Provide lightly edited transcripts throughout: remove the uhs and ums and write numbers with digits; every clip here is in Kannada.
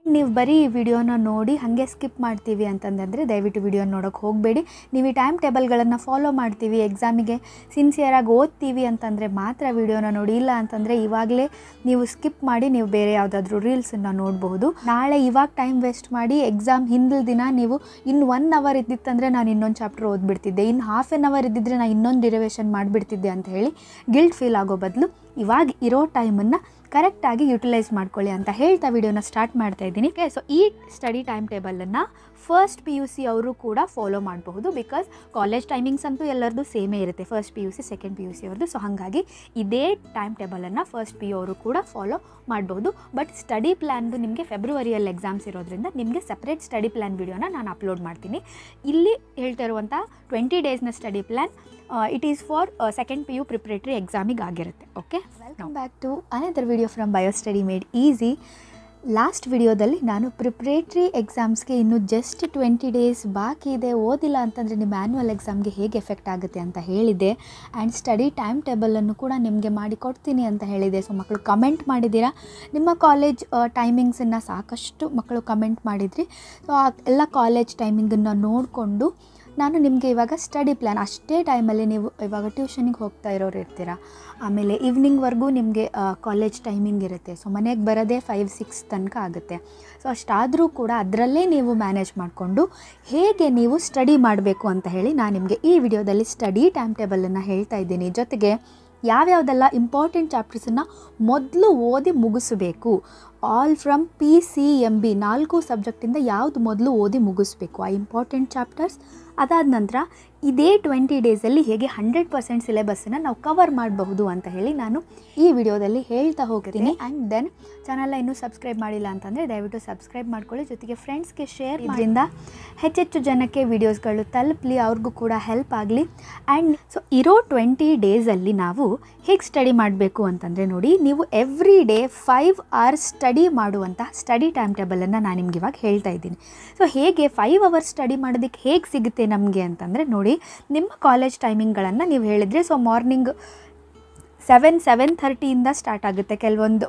ನೀವು ಬರೀ ಈ ವಿಡಿಯೋನ ನೋಡಿ ಹಾಗೆ ಸ್ಕಿಪ್ ಮಾಡ್ತೀವಿ ಅಂತಂದರೆ ದಯವಿಟ್ಟು ವಿಡಿಯೋ ನೋಡೋಕ್ಕೆ ಹೋಗಬೇಡಿ. ನೀವು ಈ ಟೈಮ್ ಟೇಬಲ್ಗಳನ್ನು ಫಾಲೋ ಮಾಡ್ತೀವಿ, ಎಕ್ಸಾಮಿಗೆ ಸಿನ್ಸಿಯರಾಗಿ ಓದ್ತೀವಿ ಅಂತಂದರೆ ಮಾತ್ರ ವಿಡಿಯೋನ ನೋಡಿ. ಇಲ್ಲ ಅಂತಂದರೆ ಇವಾಗಲೇ ನೀವು ಸ್ಕಿಪ್ ಮಾಡಿ ನೀವು ಬೇರೆ ಯಾವುದಾದ್ರೂ ರೀಲ್ಸನ್ನು ನೋಡಬಹುದು. ನಾಳೆ ಇವಾಗ ಟೈಮ್ ವೇಸ್ಟ್ ಮಾಡಿ ಎಕ್ಸಾಮ್ ಹಿಂದಿನ ದಿನ ನೀವು ಇನ್ನು 1 ಅವರ್ ಇದ್ದಿತ್ತಂದರೆ ನಾನು ಇನ್ನೊಂದು ಚಾಪ್ಟರ್ ಓದ್ಬಿಡ್ತಿದ್ದೆ, ಇನ್ನು ಹಾಫ್ ಆನ್ ಅವರ್ ಇದ್ದಿದ್ದರೆ ನಾನು ಇನ್ನೊಂದು ಡಿರೈವೇಷನ್ ಮಾಡಿಬಿಡ್ತಿದ್ದೆ ಅಂತ ಹೇಳಿ ಗಿಲ್ಟ್ ಫೀಲ್ ಆಗೋ ಬದಲು ಇವಾಗ ಇರೋ ಟೈಮನ್ನು ಕರೆಕ್ಟಾಗಿ ಯುಟಿಲೈಸ್ ಮಾಡ್ಕೊಳ್ಳಿ ಅಂತ ಹೇಳ್ತಾ ವಿಡಿಯೋನ ಸ್ಟಾರ್ಟ್ ಮಾಡ್ತಾ ಇದ್ದೀನಿ. ಸೊ ಈ ಸ್ಟಡಿ ಟೈಮ್ ಟೇಬಲನ್ನು ಫಸ್ಟ್ PUC ಅವರು ಕೂಡ ಫಾಲೋ ಮಾಡಬಹುದು. ಬಿಕಾಸ್ ಕಾಲೇಜ್ ಟೈಮಿಂಗ್ಸ್ ಅಂತೂ ಎಲ್ಲರದ್ದು ಸೇಮೇ ಇರುತ್ತೆ, ಫಸ್ಟ್ PUC ಸೆಕೆಂಡ್ PUC ಅವ್ರದ್ದು. ಸೊ ಹಾಗಾಗಿ ಇದೇ ಟೈಮ್ ಟೇಬಲನ್ನು ಫಸ್ಟ್ PU ಅವರು ಕೂಡ ಫಾಲೋ ಮಾಡಬಹುದು. ಬಟ್ ಸ್ಟಡಿ ಪ್ಲ್ಯಾನ್ದು ನಿಮಗೆ ಫೆಬ್ರವರಿಯಲ್ಲಿ ಎಕ್ಸಾಮ್ಸ್ ಇರೋದ್ರಿಂದ ನಿಮಗೆ ಸಪ್ರೇಟ್ ಸ್ಟಡಿ ಪ್ಲ್ಯಾನ್ ವಿಡಿಯೋನ ನಾನು ಅಪ್ಲೋಡ್ ಮಾಡ್ತೀನಿ. ಇಲ್ಲಿ ಹೇಳ್ತಾ ಇರುವಂಥ 20 ಡೇಸ್ನ study plan it is for second PU preparatory ಎಕ್ಸಾಮಿಗೆ ಆಗಿರುತ್ತೆ. Okay, welcome back to another video from bio study made easy. Last ವಿಡಿಯೋದಲ್ಲಿ ನಾನು ಪ್ರಿಪ್ರೇಟ್ರಿ ಎಕ್ಸಾಮ್ಸ್ಗೆ ಇನ್ನೂ ಜಸ್ಟ್ 20 ಡೇಸ್ ಬಾಕಿ ಇದೆ, ಓದಿಲ್ಲ ಅಂತಂದರೆ ನಿಮ್ಮ ಆ್ಯನ್ಯುವಲ್ ಎಕ್ಸಾಮ್ಗೆ ಹೇಗೆ ಎಫೆಕ್ಟ್ ಆಗುತ್ತೆ ಅಂತ ಹೇಳಿದೆ. ಆ್ಯಂಡ್ ಸ್ಟಡಿ ಟೈಮ್ ಟೇಬಲನ್ನು ಕೂಡ ನಿಮಗೆ ಮಾಡಿಕೊಡ್ತೀನಿ ಅಂತ ಹೇಳಿದೆ. ಸೊ ಮಕ್ಕಳು ಕಮೆಂಟ್ ಮಾಡಿದ್ದೀರಾ, ನಿಮ್ಮ ಕಾಲೇಜ್ ಟೈಮಿಂಗ್ಸನ್ನು ಸಾಕಷ್ಟು ಮಕ್ಕಳು ಕಮೆಂಟ್ ಮಾಡಿದ್ರಿ. ಸೊ ಆ ಎಲ್ಲ ಕಾಲೇಜ್ ಟೈಮಿಂಗನ್ನು ನೋಡಿಕೊಂಡು ನಾನು ನಿಮಗೆ ಇವಾಗ ಸ್ಟಡಿ ಪ್ಲ್ಯಾನ್, ಅಷ್ಟೇ ಟೈಮಲ್ಲಿ ನೀವು ಇವಾಗ ಟ್ಯೂಷನಿಗೆ ಹೋಗ್ತಾ ಇರೋರು ಇರ್ತೀರ, ಆಮೇಲೆ ಈವ್ನಿಂಗ್ವರೆಗೂ ನಿಮಗೆ ಕಾಲೇಜ್ ಟೈಮಿಂಗ್ ಇರುತ್ತೆ. ಸೊ ಮನೆಗೆ ಬರೋದೇ 5-6 ತನಕ ಆಗುತ್ತೆ. ಸೊ ಅಷ್ಟಾದರೂ ಕೂಡ ಅದರಲ್ಲೇ ನೀವು ಮ್ಯಾನೇಜ್ ಮಾಡಿಕೊಂಡು ಹೇಗೆ ನೀವು ಸ್ಟಡಿ ಮಾಡಬೇಕು ಅಂತ ಹೇಳಿ ನಾನು ನಿಮಗೆ ಈ ವಿಡಿಯೋದಲ್ಲಿ ಸ್ಟಡಿ ಟೈಮ್ ಟೇಬಲನ್ನು ಹೇಳ್ತಾ ಇದ್ದೀನಿ. ಜೊತೆಗೆ ಯಾವ್ಯಾವುದೆಲ್ಲ ಇಂಪಾರ್ಟೆಂಟ್ ಚಾಪ್ಟರ್ಸನ್ನು ಮೊದಲು ಓದಿ ಮುಗಿಸಬೇಕು, ಆಲ್ ಫ್ರಮ್ PCMB 4 ಸಬ್ಜೆಕ್ಟಿಂದ ಯಾವುದು ಮೊದಲು ಓದಿ ಮುಗಿಸ್ಬೇಕು ಆ ಇಂಪಾರ್ಟೆಂಟ್ ಚಾಪ್ಟರ್ಸ್. ಅದಾದ ನಂತರ ಇದೇ 20 ಡೇಸಲ್ಲಿ ಹೇಗೆ 100% ಸಿಲೆಬಸ್ಸನ್ನು ನಾವು ಕವರ್ ಮಾಡಬಹುದು ಅಂತ ಹೇಳಿ ನಾನು ಈ ವಿಡಿಯೋದಲ್ಲಿ ಹೇಳ್ತಾ ಹೋಗ್ತೀನಿ. ಆ್ಯಂಡ್ ದೆನ್ ಚಾನಲ್ನ ಇನ್ನೂ ಸಬ್ಸ್ಕ್ರೈಬ್ ಮಾಡಿಲ್ಲ ಅಂತಂದರೆ ದಯವಿಟ್ಟು ಸಬ್ಸ್ಕ್ರೈಬ್ ಮಾಡ್ಕೊಳ್ಳಿ, ಜೊತೆಗೆ ಫ್ರೆಂಡ್ಸ್ಗೆ ಶೇರ್ ಮಾಡೋದ್ರಿಂದ ಹೆಚ್ಚೆಚ್ಚು ಜನಕ್ಕೆ ವಿಡಿಯೋಸ್ಗಳು ತಲುಪಲಿ, ಅವ್ರಿಗೂ ಕೂಡ ಹೆಲ್ಪ್ ಆಗಲಿ. ಆ್ಯಂಡ್ ಸೊ ಇರೋ 20 ಡೇಸಲ್ಲಿ ನಾವು ಹೇಗೆ ಸ್ಟಡಿ ಮಾಡಬೇಕು ಅಂತಂದರೆ ನೋಡಿ, ನೀವು ಎವ್ರಿ ಡೇ 5 ಅವರ್ಸ್ ಸ್ಟಡಿ ಮಾಡುವಂತಹ ಸ್ಟಡಿ ಟೈಮ್ ಟೇಬಲನ್ನು ನಾನು ನಿಮ್ಗೆ ಇವಾಗ ಹೇಳ್ತಾ ಇದ್ದೀನಿ. ಸೊ ಹೇಗೆ 5 ಅವರ್ಸ್ ಸ್ಟಡಿ ಮಾಡೋದಕ್ಕೆ ಹೇಗೆ ಸಿಗುತ್ತೆ ನಮಗೆ ಅಂತಂದರೆ ನೋಡಿ, ನಿಮ್ಮ ಕಾಲೇಜ್ ಟೈಮಿಂಗ್ಗಳನ್ನು ನೀವು ಹೇಳಿದರೆ, ಸೊ ಮಾರ್ನಿಂಗ್ 7-7:30 ಸ್ಟಾರ್ಟ್ ಆಗುತ್ತೆ. ಕೆಲವೊಂದು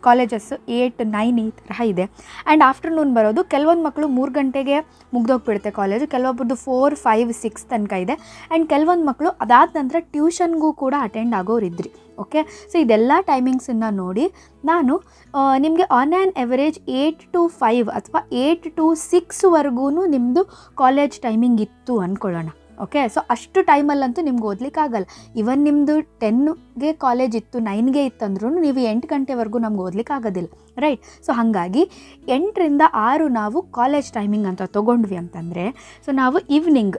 ಕಾಲೇಜಸ್ಸು 8-9 ಈ ಥರ ಇದೆ. ಆ್ಯಂಡ್ ಆಫ್ಟರ್ನೂನ್ ಬರೋದು ಕೆಲವೊಂದು ಮಕ್ಕಳು 3 ಗಂಟೆಗೆ ಮುಗ್ದೋಗ್ಬಿಡುತ್ತೆ ಕಾಲೇಜು, ಕೆಲವೊಬ್ಬರದ್ದು 4-5-6 ತನಕ ಇದೆ. ಆ್ಯಂಡ್ ಕೆಲವೊಂದು ಮಕ್ಕಳು ಅದಾದ ನಂತರ ಟ್ಯೂಷನ್ಗೂ ಕೂಡ ಅಟೆಂಡ್ ಆಗೋರಿದ್ರಿ. ಓಕೆ, ಸೊ ಇದೆಲ್ಲ ಟೈಮಿಂಗ್ಸನ್ನು ನೋಡಿ ನಾನು ನಿಮಗೆ ಆನ್ ಆ್ಯನ್ ಎವರೇಜ್ 8 to 5 ಅಥವಾ 8 to 6ವರೆಗೂ ನಿಮ್ಮದು ಕಾಲೇಜ್ ಟೈಮಿಂಗ್ ಇತ್ತು ಅಂದ್ಕೊಳ್ಳೋಣ. ಓಕೆ, ಸೊ ಅಷ್ಟು ಟೈಮಲ್ಲಂತೂ ನಿಮ್ಗೆ ಓದಲಿಕ್ಕಾಗಲ್ಲ. ಇವನ್ ನಿಮ್ಮದು 10ಗೆ ಕಾಲೇಜ್ ಇತ್ತು, 9ಗೆ ಇತ್ತಂದ್ರೂ ನೀವು 8 ಗಂಟೆವರೆಗೂ ನಮ್ಗೆ ಓದಲಿಕ್ಕಾಗೋದಿಲ್ಲ, ರೈಟ್? ಸೊ ಹಾಗಾಗಿ 8ರಿಂದ 6 ನಾವು ಕಾಲೇಜ್ ಟೈಮಿಂಗ್ ಅಂತ ತೊಗೊಂಡ್ವಿ ಅಂತಂದರೆ, ಸೊ ನಾವು ಈವ್ನಿಂಗ್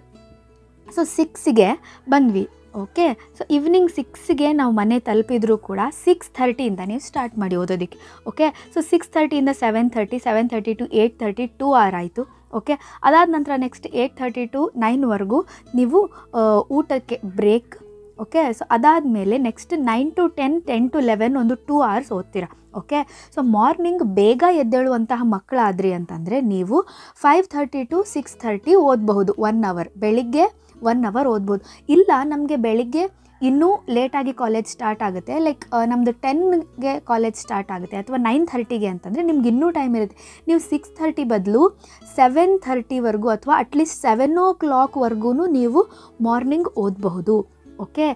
6ಗೆ ಬಂದ್ವಿ. ಓಕೆ, ಸೊ ಈವ್ನಿಂಗ್ 6ಗೆ ನಾವು ಮನೆ ತಲುಪಿದ್ರೂ ಕೂಡ 6:30 ನೀವು ಸ್ಟಾರ್ಟ್ ಮಾಡಿ ಓದೋದಕ್ಕೆ. ಓಕೆ, ಸೊ 6:30 7:30, 7:30 to 8:30 2 hour ಆಯಿತು. ಓಕೆ, ಅದಾದ ನಂತರ ನೆಕ್ಸ್ಟ್ 8:30 to 9ವರೆಗೂ ನೀವು ಊಟಕ್ಕೆ ಬ್ರೇಕ್. ಓಕೆ, ಸೊ ಅದಾದಮೇಲೆ ನೆಕ್ಸ್ಟ್ 9 to 10, 10 to 11 ಒಂದು 2 hours ಓದ್ತೀರಾ. ಓಕೆ, ಸೊ ಮಾರ್ನಿಂಗ್ ಬೇಗ ಎದ್ದೇಳುವಂತಹ ಮಕ್ಕಳಾದ್ರಿ ಅಂತಂದರೆ ನೀವು 5:30 to 6:30 ಓದಬಹುದು, 1 hour. ಬೆಳಿಗ್ಗೆ 1 hour ಓದ್ಬೋದು. ಇಲ್ಲ ನಮಗೆ ಬೆಳಿಗ್ಗೆ ಇನ್ನೂ ಲೇಟಾಗಿ ಕಾಲೇಜ್ ಸ್ಟಾರ್ಟ್ ಆಗುತ್ತೆ, ಲೈಕ್ ನಮ್ಮದು 10ಗೆ ಕಾಲೇಜ್ ಸ್ಟಾರ್ಟ್ ಆಗುತ್ತೆ ಅಥವಾ 9:30ಗೆ ಅಂತಂದರೆ ನಿಮ್ಗೆ ಇನ್ನೂ ಟೈಮ್ ಇರುತ್ತೆ. ನೀವು 6:30 ಬದಲು 7:30ವರೆಗೂ ಅಥವಾ ಅಟ್ಲೀಸ್ಟ್ 7 o'clockವರೆಗೂ ನೀವು ಮಾರ್ನಿಂಗ್ ಓದಬಹುದು. ಓಕೆ,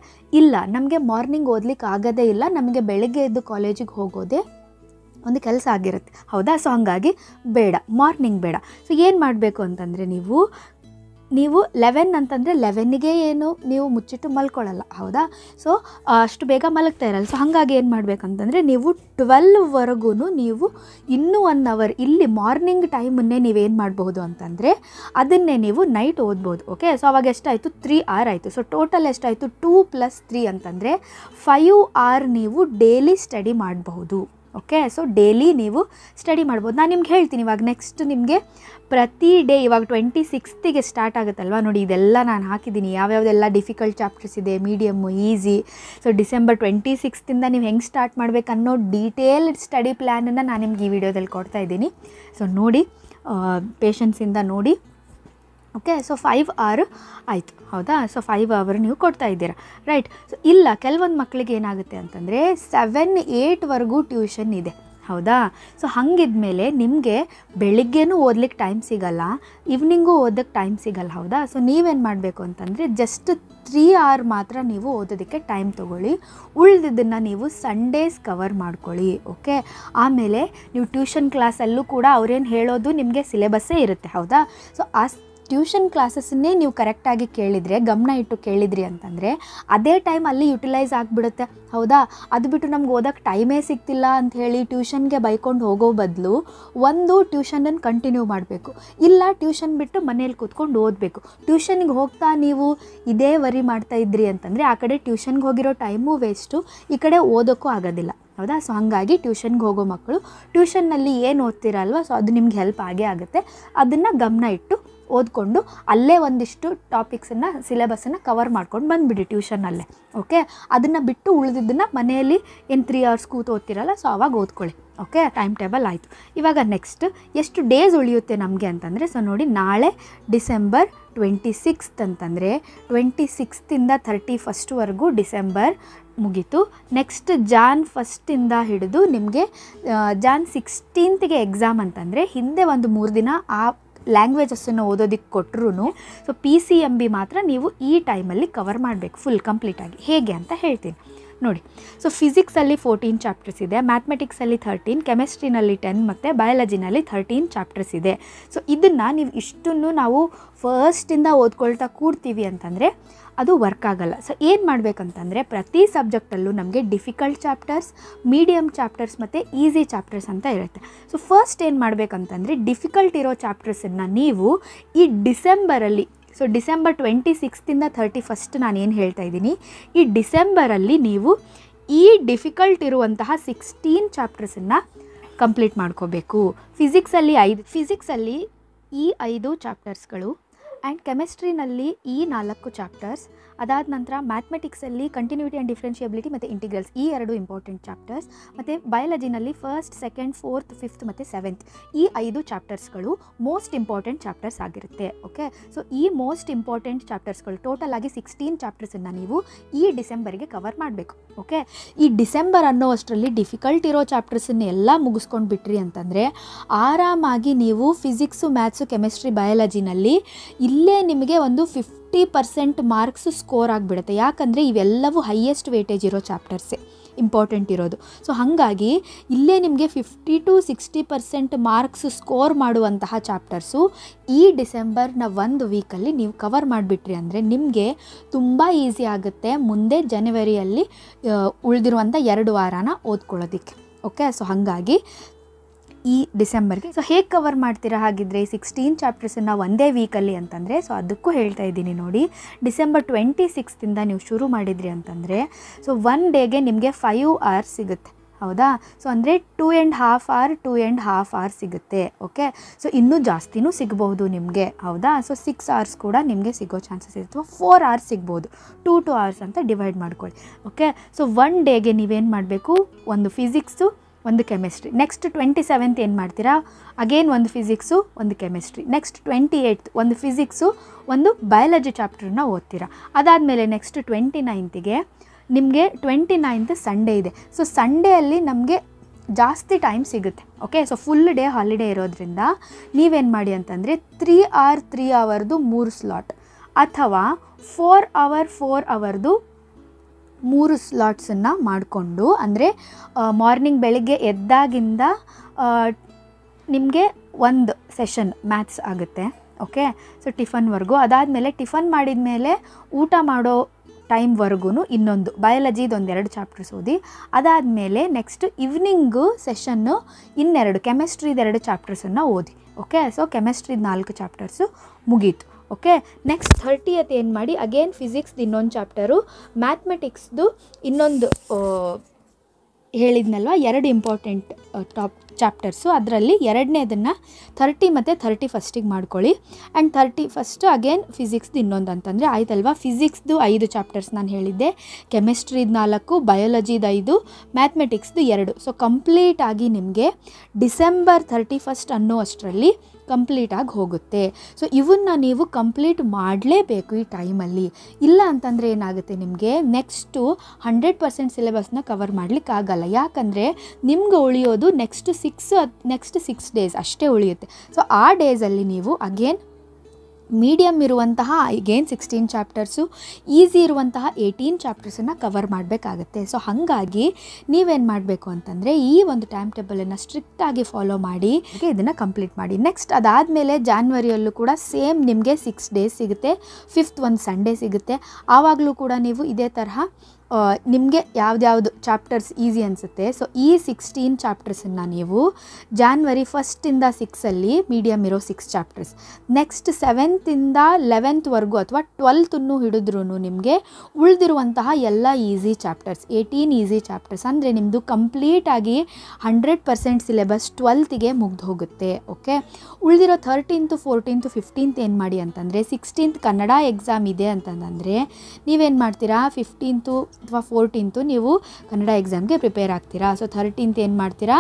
ಇಲ್ಲ ನಮಗೆ ಮಾರ್ನಿಂಗ್ ಓದ್ಲಿಕ್ಕೆ ಆಗೋದೇ ಇಲ್ಲ, ನಮಗೆ ಬೆಳಗ್ಗೆ ಎದ್ದು ಕಾಲೇಜಿಗೆ ಹೋಗೋದೇ ಒಂದು ಕೆಲಸ ಆಗಿರುತ್ತೆ, ಹೌದಾ? ಸೊ ಹಾಗಾಗಿ ಬೇಡ, ಮಾರ್ನಿಂಗ್ ಬೇಡ. ಸೊ ಏನು ಮಾಡಬೇಕು ಅಂತಂದರೆ ನೀವು 11 ಅಂತಂದರೆ 11ಗೆ ಏನು ನೀವು ಮುಚ್ಚಿಟ್ಟು ಮಲ್ಕೊಳ್ಳಲ್ಲ, ಹೌದಾ? ಸೊ ಅಷ್ಟು ಬೇಗ ಮಲಗ್ತಾ ಇರಲ್ಲ. ಸೊ ಹಾಗಾಗಿ ಏನು ಮಾಡಬೇಕಂತಂದರೆ ನೀವು 12ವರೆಗೂ ನೀವು ಇನ್ನೂ 1 hour ಇಲ್ಲಿ ಮಾರ್ನಿಂಗ್ ಟೈಮನ್ನೇ ನೀವೇನು ಮಾಡಬಹುದು ಅಂತಂದರೆ ಅದನ್ನೇ ನೀವು ನೈಟ್ ಓದ್ಬೋದು. ಓಕೆ, ಸೊ ಅವಾಗ ಎಷ್ಟಾಯಿತು? 3 hour ಆಯಿತು. ಸೊ ಟೋಟಲ್ ಎಷ್ಟಾಯಿತು? 2 + 3 ಅಂತಂದರೆ 5 hour ನೀವು ಡೈಲಿ ಸ್ಟಡಿ ಮಾಡಬಹುದು. ಓಕೆ, ಸೊ ಡೈಲಿ ನೀವು ಸ್ಟಡಿ ಮಾಡ್ಬೋದು. ನಾನು ನಿಮ್ಗೆ ಹೇಳ್ತೀನಿ ಇವಾಗ ನೆಕ್ಸ್ಟ್ ನಿಮಗೆ ಪ್ರತಿ ಡೇ ಇವಾಗ 26ಗೆ ಸ್ಟಾರ್ಟ್ ಆಗುತ್ತಲ್ವ ನೋಡಿ, ಇದೆಲ್ಲ ನಾನು ಹಾಕಿದ್ದೀನಿ ಯಾವ್ಯಾವುದೆಲ್ಲ ಡಿಫಿಕಲ್ಟ್ ಚಾಪ್ಟರ್ಸ್ ಇದೆ, ಮೀಡಿಯಮ್ಮು, ಈಸಿ. ಸೊ ಡಿಸೆಂಬರ್ 26 ನೀವು ಹೆಂಗೆ ಸ್ಟಾರ್ಟ್ ಮಾಡಬೇಕು ಅನ್ನೋ ಡೀಟೇಲ್ಡ್ ಸ್ಟಡಿ ಪ್ಲ್ಯಾನನ್ನು ನಾನು ನಿಮ್ಗೆ ಈ ವಿಡಿಯೋದಲ್ಲಿ ಕೊಡ್ತಾ ಇದ್ದೀನಿ. ಸೊ ನೋಡಿ, ಪೇಷನ್ಸಿಂದ ನೋಡಿ. ಓಕೆ, ಸೊ 5 hour ಆಯಿತು, ಹೌದಾ? ಸೊ 5 hour ನೀವು ಕೊಡ್ತಾ ಇದ್ದೀರಾ, ರೈಟ್? ಸೊ ಇಲ್ಲ ಕೆಲವೊಂದು ಮಕ್ಕಳಿಗೆ ಏನಾಗುತ್ತೆ ಅಂತಂದರೆ 7-8ವರೆಗೂ ಟ್ಯೂಷನ್ ಇದೆ, ಹೌದಾ? ಸೊ ಹಾಗಿದ್ಮೇಲೆ ನಿಮಗೆ ಬೆಳಿಗ್ಗೆನೂ ಓದ್ಲಿಕ್ಕೆ ಟೈಮ್ ಸಿಗಲ್ಲ, ಈವ್ನಿಂಗು ಓದೋಕ್ಕೆ ಟೈಮ್ ಸಿಗಲ್ಲ. ಹೌದಾ? ಸೊ ನೀವೇನು ಮಾಡಬೇಕು ಅಂತಂದರೆ ಜಸ್ಟ್ 3 hour ಮಾತ್ರ ನೀವು ಓದೋದಕ್ಕೆ ಟೈಮ್ ತೊಗೊಳ್ಳಿ. ಉಳಿದಿದ್ದನ್ನು ನೀವು ಸಂಡೇಸ್ ಕವರ್ ಮಾಡ್ಕೊಳ್ಳಿ. ಓಕೆ? ಆಮೇಲೆ ನೀವು ಟ್ಯೂಷನ್ ಕ್ಲಾಸಲ್ಲೂ ಕೂಡ ಅವ್ರೇನು ಹೇಳೋದು ನಿಮಗೆ ಸಿಲೆಬಸ್ಸೇ ಇರುತ್ತೆ. ಹೌದಾ? ಸೊ ಆ ಟ್ಯೂಷನ್ ಕ್ಲಾಸಸ್ಸನ್ನೇ ನೀವು ಕರೆಕ್ಟಾಗಿ ಕೇಳಿದರೆ, ಗಮನ ಇಟ್ಟು ಕೇಳಿದ್ರಿ ಅಂತಂದರೆ ಅದೇ ಟೈಮ್ ಅಲ್ಲಿ ಯುಟಿಲೈಸ್ ಆಗಿಬಿಡುತ್ತೆ. ಹೌದಾ? ಅದು ಬಿಟ್ಟು ನಮ್ಗೆ ಓದೋಕ್ಕೆ ಟೈಮೇ ಸಿಗ್ತಿಲ್ಲ ಅಂಥೇಳಿ ಟ್ಯೂಷನ್ಗೆ ಬೈಕೊಂಡು ಹೋಗೋ ಬದಲು ಒಂದು ಟ್ಯೂಷನನ್ನು ಕಂಟಿನ್ಯೂ ಮಾಡಬೇಕು, ಇಲ್ಲ ಟ್ಯೂಷನ್ ಬಿಟ್ಟು ಮನೇಲಿ ಕೂತ್ಕೊಂಡು ಓದಬೇಕು. ಟ್ಯೂಷನ್ಗೆ ಹೋಗ್ತಾ ನೀವು ಇದೇ ವರಿ ಮಾಡ್ತಾ ಇದ್ರಿ ಅಂತಂದರೆ ಆ ಕಡೆ ಟ್ಯೂಷನ್ಗೆ ಹೋಗಿರೋ ಟೈಮು ವೇಸ್ಟು, ಈ ಕಡೆ ಓದೋಕ್ಕೂ ಆಗೋದಿಲ್ಲ. ಹೌದಾ? ಸೊ ಹಾಗಾಗಿ ಟ್ಯೂಷನ್ಗೆ ಹೋಗೋ ಮಕ್ಕಳು ಟ್ಯೂಷನ್ನಲ್ಲಿ ಏನು ಓದ್ತಿರಲ್ವ, ಸೊ ಅದು ನಿಮ್ಗೆ ಹೆಲ್ಪ್ ಆಗೇ ಆಗುತ್ತೆ. ಅದನ್ನು ಗಮನ ಇಟ್ಟು ಓದ್ಕೊಂಡು ಅಲ್ಲೇ ಒಂದಿಷ್ಟು ಟಾಪಿಕ್ಸನ್ನು ಸಿಲೆಬಸ್ಸನ್ನು ಕವರ್ ಮಾಡ್ಕೊಂಡು ಬಂದುಬಿಡಿ ಟ್ಯೂಷನ್ನಲ್ಲೇ. ಓಕೆ? ಅದನ್ನು ಬಿಟ್ಟು ಉಳಿದಿದ್ದನ್ನು ಮನೆಯಲ್ಲಿ ಏನು 3 hours ಕೂತು ಓದ್ತಿರಲ್ಲ, ಸೊ ಅವಾಗ ಓದ್ಕೊಳ್ಳಿ. ಓಕೆ? ಟೈಮ್ ಟೇಬಲ್ ಆಯಿತು. ಇವಾಗ ನೆಕ್ಸ್ಟ್ ಎಷ್ಟು ಡೇಸ್ ಉಳಿಯುತ್ತೆ ನಮಗೆ ಅಂತಂದರೆ, ಸೊ ನೋಡಿ, ನಾಳೆ ಡಿಸೆಂಬರ್ 26 ಅಂತಂದರೆ 26 31 ಡಿಸೆಂಬರ್ ಮುಗೀತು. ನೆಕ್ಸ್ಟ್ ಜಾನ್ 1 ಹಿಡಿದು ನಿಮಗೆ ಜಾನ್ 16 ಎಕ್ಸಾಮ್ ಅಂತಂದರೆ ಹಿಂದೆ ಒಂದು 3 ದಿನ ಆ ಲ್ಯಾಂಗ್ವೇಜಸ್ಸನ್ನು ಓದೋದಕ್ಕೆ ಕೊಟ್ಟರು. ಸೊ PCMB ಮಾತ್ರ ನೀವು ಈ ಟೈಮಲ್ಲಿ ಕವರ್ ಮಾಡಬೇಕು ಫುಲ್ ಕಂಪ್ಲೀಟಾಗಿ. ಹೇಗೆ ಅಂತ ಹೇಳ್ತೀನಿ ನೋಡಿ. ಸೊ ಫಿಸಿಕ್ಸಲ್ಲಿ 14 ಚಾಪ್ಟರ್ಸ್ ಇದೆ, ಮ್ಯಾಥಮೆಟಿಕ್ಸಲ್ಲಿ 13, ಕೆಮಿಸ್ಟ್ರಿನಲ್ಲಿ 10 ಮತ್ತು ಬಯಾಲಜಿನಲ್ಲಿ 13 ಚಾಪ್ಟರ್ಸ್ ಇದೆ. ಸೊ ಇದನ್ನು ನೀವು ಇಷ್ಟನ್ನು ನಾವು ಫಸ್ಟಿಂದ ಓದ್ಕೊಳ್ತಾ ಕೂಡ್ತೀವಿ ಅಂತಂದರೆ ಅದು ವರ್ಕ್ ಆಗಲ್ಲ. ಸೊ ಏನು ಮಾಡಬೇಕಂತಂದರೆ ಪ್ರತಿ ಸಬ್ಜೆಕ್ಟಲ್ಲೂ ನಮಗೆ ಡಿಫಿಕಲ್ಟ್ ಚಾಪ್ಟರ್ಸ್, ಮೀಡಿಯಮ್ ಚಾಪ್ಟರ್ಸ್ ಮತ್ತು ಈಸಿ ಚಾಪ್ಟರ್ಸ್ ಅಂತ ಇರುತ್ತೆ. ಸೊ ಫಸ್ಟ್ ಏನು ಮಾಡಬೇಕಂತಂದರೆ ಡಿಫಿಕಲ್ಟ್ ಇರೋ ಚಾಪ್ಟರ್ಸನ್ನು ನೀವು ಈ ಡಿಸೆಂಬರಲ್ಲಿ, ಸೊ ಡಿಸೆಂಬರ್ 26 31 ನಾನು ಏನು ಹೇಳ್ತಾ ಇದ್ದೀನಿ, ಈ ಡಿಸೆಂಬರಲ್ಲಿ ನೀವು ಈ ಡಿಫಿಕಲ್ಟ್ ಇರುವಂತಹ 16 ಚಾಪ್ಟರ್ಸನ್ನು ಕಂಪ್ಲೀಟ್ ಮಾಡ್ಕೋಬೇಕು. ಫಿಸಿಕ್ಸಲ್ಲಿ 5 ಚಾಪ್ಟರ್ಸ್ಗಳು, ಆ್ಯಂಡ್ ಕೆಮಿಸ್ಟ್ರಿನಲ್ಲಿ ಈ 4 ಚಾಪ್ಟರ್ಸ್. ಅದಾದ ನಂತರ ಮ್ಯಾಥಮೆಟಿಕ್ಸಲ್ಲಿ ಕಂಟಿನ್ಯೂಟಿ ಆ್ಯಂಡ್ ಡಿಫ್ರೆನ್ಷಿಯಬಿಲಿಟಿ ಮತ್ತು ಇಂಟಿಗ್ರಲ್ಸ್, ಈ 2 ಇಂಪಾರ್ಟೆಂಟ್ ಚಾಪ್ಟರ್ಸ್. ಮತ್ತು ಬಯಾಲಜಿನಲ್ಲಿ 1st, 2nd, 4th, 5th ಮತ್ತು 7th, ಈ 5 ಚಾಪ್ಟರ್ಸ್ಗಳು ಮೋಸ್ಟ್ ಇಂಪಾರ್ಟೆಂಟ್ ಚಾಪ್ಟರ್ಸ್ ಆಗಿರುತ್ತೆ. ಓಕೆ? ಸೊ ಈ ಮೋಸ್ಟ್ ಇಂಪಾರ್ಟೆಂಟ್ ಚಾಪ್ಟರ್ಸ್ಗಳು ಟೋಟಲ್ ಆಗಿ 16 ಚಾಪ್ಟರ್ಸನ್ನು ನೀವು ಈ ಡಿಸೆಂಬರ್ಗೆ ಕವರ್ ಮಾಡಬೇಕು. ಓಕೆ? ಈ ಡಿಸೆಂಬರ್ ಅನ್ನೋ ಅಷ್ಟರಲ್ಲಿ ಡಿಫಿಕಲ್ಟ್ ಇರೋ ಚಾಪ್ಟರ್ಸನ್ನು ಎಲ್ಲ ಮುಗಿಸ್ಕೊಂಡು ಬಿಟ್ರಿ ಅಂತಂದರೆ ಆರಾಮಾಗಿ ನೀವು ಫಿಸಿಕ್ಸು, ಮ್ಯಾಥ್ಸು, ಕೆಮಿಸ್ಟ್ರಿ, ಬಯಾಲಜಿನಲ್ಲಿ ಇಲ್ಲೇ ನಿಮಗೆ ಒಂದು 50% ಮಾರ್ಕ್ಸ್ ಸ್ಕೋರ್ ಆಗಿಬಿಡುತ್ತೆ. ಯಾಕಂದರೆ ಇವೆಲ್ಲವೂ ಹೈಯೆಸ್ಟ್ ವೇಟೇಜ್ ಇರೋ ಚಾಪ್ಟರ್ಸೇ ಇಂಪಾರ್ಟೆಂಟ್ ಇರೋದು. ಸೊ ಹಾಗಾಗಿ ಇಲ್ಲೇ ನಿಮಗೆ 50 to 60% ಮಾರ್ಕ್ಸ್ ಸ್ಕೋರ್ ಮಾಡುವಂತಹ ಚಾಪ್ಟರ್ಸು ಈ ಡಿಸೆಂಬರ್ನ 1 ವೀಕಲ್ಲಿ ನೀವು ಕವರ್ ಮಾಡಿಬಿಟ್ರಿ ಅಂದರೆ ನಿಮಗೆ ತುಂಬ ಈಸಿ ಆಗುತ್ತೆ ಮುಂದೆ ಜನವರಿಯಲ್ಲಿ ಉಳಿದಿರುವಂಥ 2 ವಾರನ ಓದ್ಕೊಳ್ಳೋದಕ್ಕೆ. ಓಕೆ? ಸೊ ಹಾಗಾಗಿ ಈ ಡಿಸೆಂಬರ್ಗೆ ಸೊ ಹೇಗೆ ಕವರ್ ಮಾಡ್ತೀರಾ ಹಾಗಿದ್ರೆ 16 ಚಾಪ್ಟರ್ಸನ್ನು ಒಂದೇ ವೀಕಲ್ಲಿ ಅಂತಂದರೆ, ಸೊ ಅದಕ್ಕೂ ಹೇಳ್ತಾ ಇದ್ದೀನಿ ನೋಡಿ. ಡಿಸೆಂಬರ್ 26 ನೀವು ಶುರು ಮಾಡಿದ್ರಿ ಅಂತಂದರೆ ಸೊ 1 ಡೇಗೆ ನಿಮಗೆ 5 hours ಸಿಗುತ್ತೆ. ಹೌದಾ? ಸೊ ಅಂದರೆ 2.5 hour ಸಿಗುತ್ತೆ. ಓಕೆ? ಸೊ ಇನ್ನೂ ಜಾಸ್ತಿನೂ ಸಿಗ್ಬೋದು ನಿಮಗೆ. ಹೌದಾ? ಸೊ 6 hours ಕೂಡ ನಿಮಗೆ ಸಿಗೋ ಚಾನ್ಸಸ್ ಇರುತ್ತೆ, 4 hours ಸಿಗ್ಬೋದು. 2 hours ಅಂತ ಡಿವೈಡ್ ಮಾಡ್ಕೊಳ್ಳಿ. ಓಕೆ? ಸೊ 1 ಡೇಗೆ ನೀವೇನು ಮಾಡಬೇಕು, ಒಂದು ಫಿಸಿಕ್ಸು, ಒಂದು ಕೆಮಿಸ್ಟ್ರಿ. ನೆಕ್ಸ್ಟ್ 27th ಏನು ಮಾಡ್ತೀರಾ, ಅಗೇನ್ ಒಂದು ಫಿಸಿಕ್ಸು, ಒಂದು ಕೆಮಿಸ್ಟ್ರಿ. ನೆಕ್ಸ್ಟ್ 28th ಒಂದು ಫಿಸಿಕ್ಸು, ಒಂದು ಬಯಾಲಜಿ ಚಾಪ್ಟರ್ನ ಓದ್ತೀರಾ. ಅದಾದಮೇಲೆ ನೆಕ್ಸ್ಟ್ 29th ನಿಮಗೆ 29th ಸಂಡೇ ಇದೆ. ಸೊ ಸಂಡೇಯಲ್ಲಿ ನಮಗೆ ಜಾಸ್ತಿ ಟೈಮ್ ಸಿಗುತ್ತೆ. Okay? So full day holiday ಇರೋದ್ರಿಂದ ನೀವೇನು ಮಾಡಿ ಅಂತಂದರೆ 3 hourದು 3 ಸ್ಲಾಟ್, ಅಥವಾ 4 hourದು 3 ಸ್ಲಾಟ್ಸನ್ನು ಮಾಡಿಕೊಂಡು, ಅಂದರೆ ಮಾರ್ನಿಂಗ್ ಬೆಳಿಗ್ಗೆ ಎದ್ದಾಗಿಂದ ನಿಮಗೆ ಒಂದು ಸೆಷನ್ ಮ್ಯಾಥ್ಸ್ ಆಗುತ್ತೆ. ಓಕೆ? ಸೊ ಟಿಫನ್ವರೆಗೂ, ಅದಾದಮೇಲೆ ಟಿಫನ್ ಮಾಡಿದ ಮೇಲೆ ಊಟ ಮಾಡೋ ಟೈಮ್ವರೆಗೂ ಇನ್ನೊಂದು ಬಯಾಲಜಿದು 2 ಚಾಪ್ಟರ್ಸ್ ಓದಿ. ಅದಾದಮೇಲೆ ನೆಕ್ಸ್ಟ್ ಈವ್ನಿಂಗು ಸೆಷನ್ನು 2 ಕೆಮಿಸ್ಟ್ರಿದು 2 ಚಾಪ್ಟರ್ಸನ್ನು ಓದಿ. ಓಕೆ? ಸೊ ಕೆಮಿಸ್ಟ್ರಿದು 4 ಚಾಪ್ಟರ್ಸು ಮುಗೀತು. ಓಕೆ? ನೆಕ್ಸ್ಟ್ 30th ಏನು ಮಾಡಿ, ಅಗೇನ್ ಫಿಸಿಕ್ಸ್ದು ಇನ್ನೊಂದು ಚಾಪ್ಟರು, ಮ್ಯಾಥಮೆಟಿಕ್ಸ್ದು ಇನ್ನೊಂದು ಹೇಳಿದ್ನಲ್ವ 2 ಇಂಪಾರ್ಟೆಂಟ್ ಚಾಪ್ಟರ್ಸು. ಅದರಲ್ಲಿ ಎರಡನೇದನ್ನು 30 ಮತ್ತು 31 ಮಾಡ್ಕೊಳ್ಳಿ. ಆ್ಯಂಡ್ 31 ಅಗೇನ್ ಫಿಸಿಕ್ಸ್ದು ಇನ್ನೊಂದು ಅಂತಂದರೆ ಆಯ್ತಲ್ವಾ. ಫಿಸಿಕ್ಸ್ದು 5 ಚಾಪ್ಟರ್ಸ್ ನಾನು ಹೇಳಿದ್ದೆ, ಕೆಮಿಸ್ಟ್ರಿದು 4, ಬಯಾಲಜಿದು 5, ಮ್ಯಾಥಮೆಟಿಕ್ಸ್ದು 2. ಸೊ ಕಂಪ್ಲೀಟಾಗಿ ನಿಮಗೆ ಡಿಸೆಂಬರ್ 31 ಅನ್ನೋ ಅಷ್ಟರಲ್ಲಿ ಕಂಪ್ಲೀಟಾಗಿ ಹೋಗುತ್ತೆ. ಸೊ ಇವನ್ನ ನೀವು ಕಂಪ್ಲೀಟ್ ಮಾಡಲೇಬೇಕು ಈ ಟೈಮಲ್ಲಿ. ಇಲ್ಲ ಅಂತಂದರೆ ಏನಾಗುತ್ತೆ, ನಿಮಗೆ ನೆಕ್ಸ್ಟು 100% ಸಿಲೆಬಸ್ನ ಕವರ್ ಮಾಡಲಿಕ್ಕಾಗಲ್ಲ. ಯಾಕಂದರೆ ನಿಮ್ಗೆ ಉಳಿಯೋದು ನೆಕ್ಸ್ಟ್ 6 ಡೇಸ್ ಅಷ್ಟೇ ಉಳಿಯುತ್ತೆ. ಸೊ ಆ ಡೇಸಲ್ಲಿ ನೀವು ಅಗೇನ್ ಮೀಡಿಯಮ್ ಇರುವಂತಹ ಅಗೇನ್ 16 ಚಾಪ್ಟರ್ಸು, ಈಸಿ ಇರುವಂತಹ 18 ಚಾಪ್ಟರ್ಸನ್ನು ಕವರ್ ಮಾಡಬೇಕಾಗತ್ತೆ. ಸೊ ಹಾಗಾಗಿ ನೀವೇನು ಮಾಡಬೇಕು ಅಂತಂದರೆ ಈ ಒಂದು ಟೈಮ್ ಟೇಬಲನ್ನು ಸ್ಟ್ರಿಕ್ಟಾಗಿ ಫಾಲೋ ಮಾಡಿ ಇದನ್ನು ಕಂಪ್ಲೀಟ್ ಮಾಡಿ. ನೆಕ್ಸ್ಟ್ ಅದಾದಮೇಲೆ ಜಾನ್ವರಿಯಲ್ಲೂ ಕೂಡ ಸೇಮ್ ನಿಮಗೆ 6 ಡೇಸ್ ಸಿಗುತ್ತೆ, 5th ಒಂದು ಸಂಡೇ ಸಿಗುತ್ತೆ. ಆವಾಗಲೂ ಕೂಡ ನೀವು ಇದೇ ತರಹ ನಿಮಗೆ ಯಾವ್ದ್ಯಾವುದು ಚಾಪ್ಟರ್ಸ್ ಈಸಿ ಅನಿಸುತ್ತೆ. ಸೊ ಈ 16 ಚಾಪ್ಟರ್ಸನ್ನು ನೀವು ಜಾನ್ವರಿ 1 to 6 ಮೀಡಿಯಮ್ ಇರೋ 6 ಚಾಪ್ಟರ್ಸ್, ನೆಕ್ಸ್ಟ್ 7th ಇಂದ 11th ಅಥವಾ 12th ಹಿಡಿದ್ರೂ ನಿಮಗೆ ಉಳಿದಿರುವಂತಹ ಎಲ್ಲ ಈಸಿ ಚಾಪ್ಟರ್ಸ್ 18 ಈಸಿ ಚಾಪ್ಟರ್ಸ್ ಅಂದರೆ ನಿಮ್ಮದು ಕಂಪ್ಲೀಟಾಗಿ 100% ಸಿಲೆಬಸ್ 12th ಮುಗ್ದು ಹೋಗುತ್ತೆ. ಓಕೆ, ಉಳಿದಿರೋ 13th, 14th, 15th ಏನು ಮಾಡಿ ಅಂತಂದರೆ 16th ಕನ್ನಡ ಎಕ್ಸಾಮ್ ಇದೆ ಅಂತಂದರೆ ನೀವೇನು ಮಾಡ್ತೀರಾ, 15th ಅಥವಾ 14th ನೀವು ಕನ್ನಡ ಎಕ್ಸಾಮ್ಗೆ ಪ್ರಿಪೇರ್ ಆಗ್ತೀರಾ. ಸೊ 13th ಏನು ಮಾಡ್ತೀರಾ,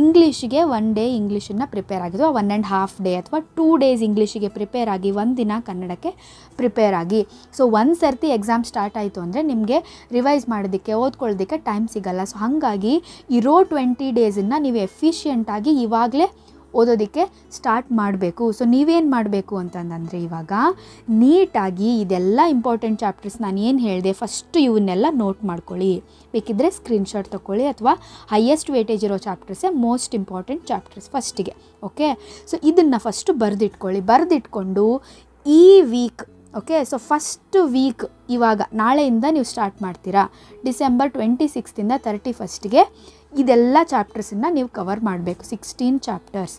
ಇಂಗ್ಲೀಷಿಗೆ 1 ಡೇ ಇಂಗ್ಲೀಷನ್ನು ಪ್ರಿಪೇರ್ ಆಗಿದ್ದು 1.5 ಡೇ ಅಥವಾ 2 ಡೇಸ್ ಇಂಗ್ಲೀಷಿಗೆ ಪ್ರಿಪೇರ್ ಆಗಿ 1 ದಿನ ಕನ್ನಡಕ್ಕೆ ಪ್ರಿಪೇರ್ ಆಗಿ. ಸೊ ಒಂದು ಸರ್ತಿ ಎಕ್ಸಾಮ್ ಸ್ಟಾರ್ಟ್ ಆಯಿತು ಅಂದರೆ ನಿಮಗೆ ರಿವೈಸ್ ಮಾಡೋದಕ್ಕೆ ಓದ್ಕೊಳ್ಳೋದಕ್ಕೆ ಟೈಮ್ ಸಿಗಲ್ಲ. ಸೊ ಹಾಗಾಗಿ ಇರೋ 20 ಡೇಸನ್ನು ನೀವು ಎಫಿಷಿಯೆಂಟಾಗಿ ಇವಾಗಲೇ ಓದೋದಕ್ಕೆ ಸ್ಟಾರ್ಟ್ ಮಾಡಬೇಕು. ಸೊ ನೀವೇನು ಮಾಡಬೇಕು ಅಂತಂದರೆ ಇವಾಗ ನೀಟಾಗಿ ಇದೆಲ್ಲ ಇಂಪಾರ್ಟೆಂಟ್ ಚಾಪ್ಟರ್ಸ್ ನಾನು ಏನು ಹೇಳಿದೆ ಫಸ್ಟು ಇವನ್ನೆಲ್ಲ ನೋಟ್ ಮಾಡ್ಕೊಳ್ಳಿ. ಬೇಕಿದ್ದರೆ ಸ್ಕ್ರೀನ್ಶಾಟ್ ತೊಗೊಳ್ಳಿ ಅಥವಾ ಹೈಯೆಸ್ಟ್ ವೇಟೇಜ್ ಇರೋ ಚಾಪ್ಟರ್ಸೇ ಮೋಸ್ಟ್ ಇಂಪಾರ್ಟೆಂಟ್ ಚಾಪ್ಟರ್ಸ್ ಫಸ್ಟಿಗೆ. ಓಕೆ, ಸೊ ಇದನ್ನು ಫಸ್ಟು ಬರೆದಿಟ್ಕೊಂಡು ಈ week, okay, so first week ಇವಾಗ ನಾಳೆಯಿಂದ ನೀವು ಸ್ಟಾರ್ಟ್ ಮಾಡ್ತೀರಾ. ಡಿಸೆಂಬರ್ 26 ಇಂದ 31 ಇದೆಲ್ಲ ಚಾಪ್ಟರ್ಸನ್ನು ನೀವು ಕವರ್ ಮಾಡಬೇಕು. 16 ಚಾಪ್ಟರ್ಸ್.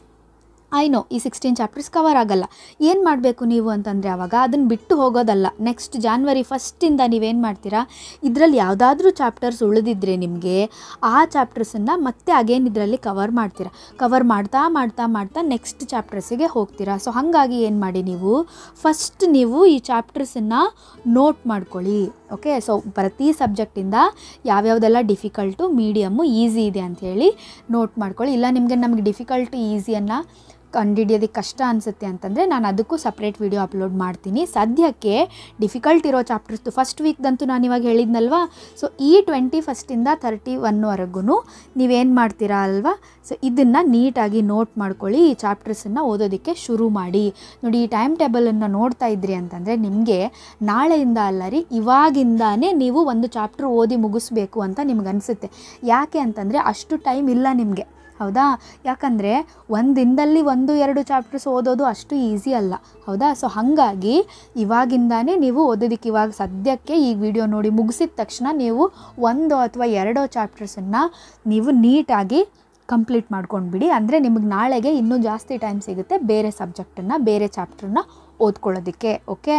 ನೋ ಈ 16 ಚಾಪ್ಟರ್ಸ್ ಕವರ್ ಆಗಲ್ಲ. ಏನು ಮಾಡಬೇಕು ನೀವು ಅಂತಂದರೆ ಆವಾಗ ಅದನ್ನು ಬಿಟ್ಟು ಹೋಗೋದಲ್ಲ. ನೆಕ್ಸ್ಟ್ ಜಾನ್ವರಿ 1 ನೀವೇನು ಮಾಡ್ತೀರಾ, ಇದರಲ್ಲಿ ಯಾವುದಾದ್ರೂ ಚಾಪ್ಟರ್ಸ್ ಉಳಿದಿದ್ರೆ ನಿಮಗೆ ಆ ಚಾಪ್ಟರ್ಸನ್ನು ಮತ್ತೆ ಅಗೇನ್ ಇದರಲ್ಲಿ ಕವರ್ ಮಾಡ್ತೀರಾ. ಕವರ್ ಮಾಡ್ತಾ ನೆಕ್ಸ್ಟ್ ಚಾಪ್ಟರ್ಸಿಗೆ ಹೋಗ್ತೀರಾ. ಸೊ ಹಾಗಾಗಿ ಏನು ಮಾಡಿ, ನೀವು ಈ ಚಾಪ್ಟರ್ಸನ್ನು ನೋಟ್ ಮಾಡ್ಕೊಳ್ಳಿ. ಓಕೆ, ಸೊ ಪ್ರತಿ ಸಬ್ಜೆಕ್ಟಿಂದ ಯಾವ್ಯಾವುದೆಲ್ಲ ಡಿಫಿಕಲ್ಟು, ಮೀಡಿಯಮ್ಮು, ಈಸಿ ಇದೆ ಅಂಥೇಳಿ ನೋಟ್ ಮಾಡ್ಕೊಳ್ಳಿ. ಇಲ್ಲ ನಮಗೆ ಡಿಫಿಕಲ್ಟು ಈಸಿಯನ್ನು ಕಂಡುಹಿಡಿಯೋದಕ್ಕೆ ಕಷ್ಟ ಅನಿಸುತ್ತೆ ಅಂತಂದರೆ ನಾನು ಅದಕ್ಕೂ ಸಪ್ರೇಟ್ ವಿಡಿಯೋ ಅಪ್ಲೋಡ್ ಮಾಡ್ತೀನಿ. ಸದ್ಯಕ್ಕೆ ಡಿಫಿಕಲ್ಟ್ ಇರೋ ಚಾಪ್ಟರ್ಸ್ದು ಫಸ್ಟ್ ವೀಕ್ದಂತೂ ನಾನು ಇವಾಗ ಹೇಳಿದ್ನಲ್ವಾ. ಸೊ ಈ 21 ಇಂದ 31 ನೀವೇನು ಮಾಡ್ತೀರಾ ಅಲ್ವಾ. ಸೊ ಇದನ್ನು ನೀಟಾಗಿ ನೋಟ್ ಮಾಡ್ಕೊಳ್ಳಿ. ಈ ಚಾಪ್ಟರ್ಸನ್ನು ಓದೋದಕ್ಕೆ ಶುರು ಮಾಡಿ. ನೋಡಿ, ಈ ಟೈಮ್ ಟೇಬಲನ್ನು ನೋಡ್ತಾ ಇದ್ರಿ ಅಂತಂದರೆ ನಿಮಗೆ ನಾಳೆಯಿಂದ ಅಲ್ಲ ರೀ, ಇವಾಗಿಂದಾನೇ ನೀವು ಒಂದು ಚಾಪ್ಟರ್ ಓದಿ ಮುಗಿಸ್ಬೇಕು ಅಂತ ನಿಮ್ಗೆ ಅನಿಸುತ್ತೆ. ಯಾಕೆ ಅಂತಂದರೆ ಅಷ್ಟು ಟೈಮ್ ಇಲ್ಲ ನಿಮಗೆ, ಹೌದಾ. ಯಾಕಂದರೆ ಒಂದು ದಿನದಲ್ಲಿ 1-2 ಚಾಪ್ಟರ್ಸ್ ಓದೋದು ಅಷ್ಟು ಈಸಿ ಅಲ್ಲ, ಹೌದಾ. ಸೊ ಹಾಗಾಗಿ ಇವಾಗಿಂದಾನೇ ನೀವು ಓದೋದಕ್ಕೆ ಇವಾಗ ಸದ್ಯಕ್ಕೆ ಈ ವಿಡಿಯೋ ನೋಡಿ ಮುಗಿಸಿದ ತಕ್ಷಣ ನೀವು 1 ಅಥವಾ 2 ಚಾಪ್ಟರ್ಸನ್ನು ನೀವು ನೀಟಾಗಿ ಕಂಪ್ಲೀಟ್ ಮಾಡ್ಕೊಂಡ್ಬಿಡಿ. ಅಂದರೆ ನಿಮಗೆ ನಾಳೆಗೆ ಇನ್ನೂ ಜಾಸ್ತಿ ಟೈಮ್ ಸಿಗುತ್ತೆ ಬೇರೆ ಸಬ್ಜೆಕ್ಟನ್ನು, ಬೇರೆ ಚಾಪ್ಟರ್ನ ಓದ್ಕೊಳ್ಳೋದಕ್ಕೆ. Okay,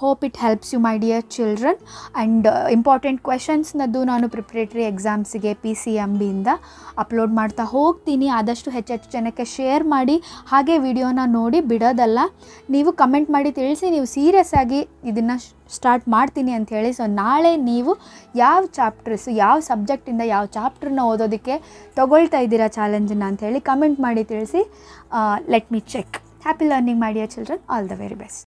hope it helps you my dear children. And important ಕ್ವೆಶನ್ಸ್ನದ್ದು ನಾನು ಪ್ರಿಪ್ರೇಟರಿ ಎಕ್ಸಾಮ್ಸಿಗೆ PCMBಯಿಂದ ಅಪ್ಲೋಡ್ ಮಾಡ್ತಾ ಹೋಗ್ತೀನಿ. ಆದಷ್ಟು ಹೆಚ್ಚೆಚ್ಚು ಜನಕ್ಕೆ ಶೇರ್ ಮಾಡಿ. ಹಾಗೆ ವಿಡಿಯೋನ ನೋಡಿ ಬಿಡೋದಲ್ಲ, ನೀವು ಕಮೆಂಟ್ ಮಾಡಿ ತಿಳಿಸಿ ನೀವು ಸೀರಿಯಸ್ ಆಗಿ ಇದನ್ನು ಸ್ಟಾರ್ಟ್ ಮಾಡ್ತೀನಿ ಅಂಥೇಳಿ. ಸೊ ನಾಳೆ ನೀವು ಯಾವ ಚಾಪ್ಟರ್ಸು, ಯಾವ ಸಬ್ಜೆಕ್ಟಿಂದ ಯಾವ ಚಾಪ್ಟರ್ನ ಓದೋದಕ್ಕೆ ತೊಗೊಳ್ತಾ ಇದ್ದೀರಾ ಚಾಲೆಂಜನ್ನು ಅಂಥೇಳಿ ಕಮೆಂಟ್ ಮಾಡಿ ತಿಳಿಸಿ. Let me check. Happy learning, my dear children. All the very best.